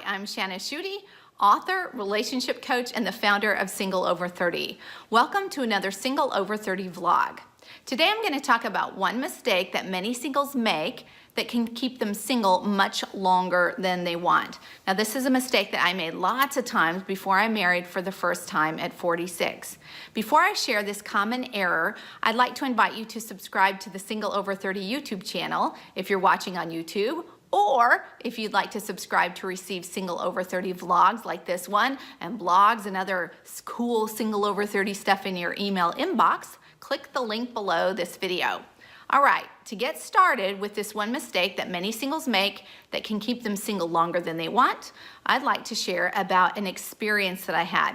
I'm Shana Schutte, author, relationship coach, and the founder of Single Over 30. Welcome to another Single Over 30 vlog. Today I'm going to talk about one mistake that many singles make that can keep them single much longer than they want. Now, this is a mistake that I made lots of times before I married for the first time at 46. Before I share this common error, I'd like to invite you to subscribe to the Single Over 30 YouTube channel if you're watching on YouTube, or if you'd like to subscribe to receive Single Over 30 vlogs like this one, and blogs and other cool Single Over 30 stuff in your email inbox, click the link below this video. All right, to get started with this one mistake that many singles make that can keep them single longer than they want, I'd like to share about an experience that I had.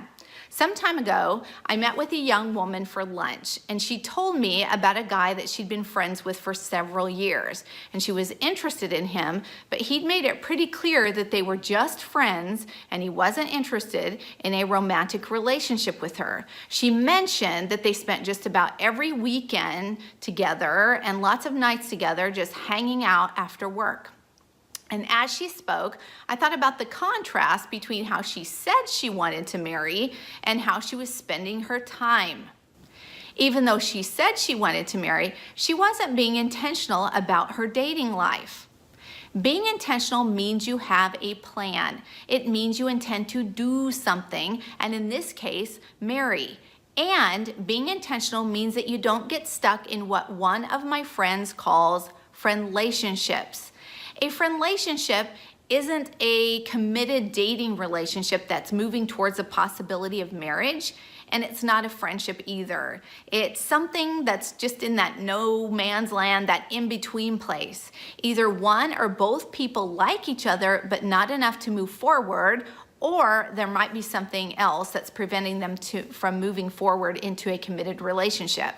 Some time ago, I met with a young woman for lunch, and she told me about a guy that she'd been friends with for several years, and she was interested in him, but he'd made it pretty clear that they were just friends, and he wasn't interested in a romantic relationship with her. She mentioned that they spent just about every weekend together and lots of nights together just hanging out after work. And as she spoke, I thought about the contrast between how she said she wanted to marry and how she was spending her time. Even though she said she wanted to marry, she wasn't being intentional about her dating life. Being intentional means you have a plan. It means you intend to do something, and in this case, marry. And being intentional means that you don't get stuck in what one of my friends calls friendlationships. A friendlationship isn't a committed dating relationship that's moving towards a possibility of marriage, and it's not a friendship either. It's something that's just in that no man's land, that in-between place. Either one or both people like each other, but not enough to move forward, or there might be something else that's preventing them from moving forward into a committed relationship.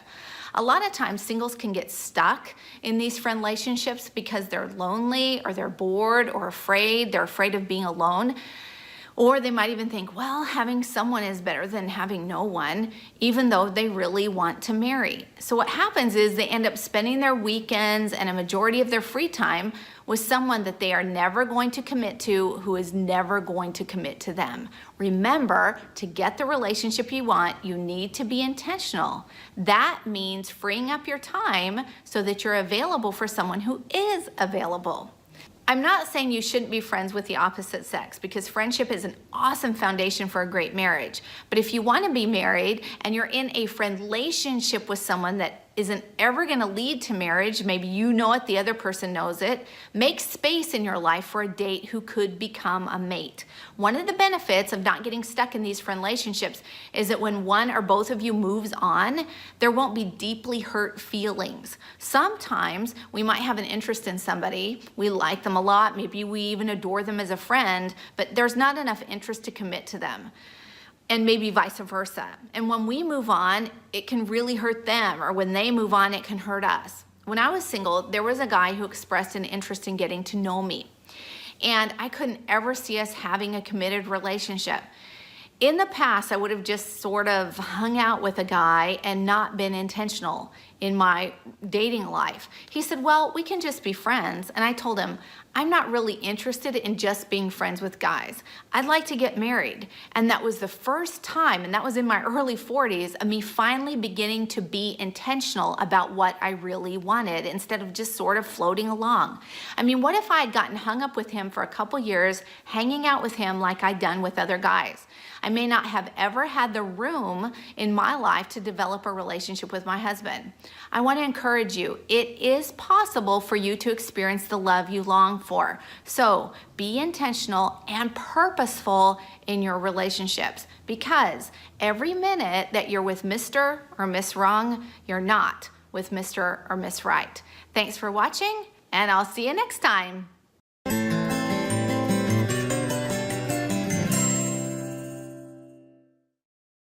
A lot of times singles can get stuck in these friendlationships because they're lonely or they're bored or afraid. They're afraid of being alone. Or they might even think, well, having someone is better than having no one, even though they really want to marry. So what happens is they end up spending their weekends and a majority of their free time with someone that they are never going to commit to, who is never going to commit to them. Remember, to get the relationship you want, you need to be intentional. That means freeing up your time so that you're available for someone who is available. I'm not saying you shouldn't be friends with the opposite sex, because friendship is an awesome foundation for a great marriage. But if you want to be married and you're in a friendlationship with someone that isn't ever going to lead to marriage, maybe you know it, the other person knows it, make space in your life for a date who could become a mate. One of the benefits of not getting stuck in these friendlationships is that when one or both of you moves on, there won't be deeply hurt feelings. Sometimes we might have an interest in somebody, we like them a lot, maybe we even adore them as a friend, but there's not enough interest to commit to them. And maybe vice versa. And when we move on, it can really hurt them, or when they move on, it can hurt us. When I was single, there was a guy who expressed an interest in getting to know me, and I couldn't ever see us having a committed relationship. In the past, I would have just sort of hung out with a guy and not been intentional in my dating life. He said, well, we can just be friends. And I told him, I'm not really interested in just being friends with guys. I'd like to get married. And that was the first time, and that was in my early 40s, of me finally beginning to be intentional about what I really wanted instead of just sort of floating along. I mean, what if I had gotten hung up with him for a couple years, hanging out with him like I'd done with other guys? I may not have ever had the room in my life to develop a relationship with my husband. I want to encourage you, it is possible for you to experience the love you long for. So be intentional and purposeful in your relationships, because every minute that you're with Mr. or Miss Wrong, you're not with Mr. or Miss Right. Thanks for watching, and I'll see you next time.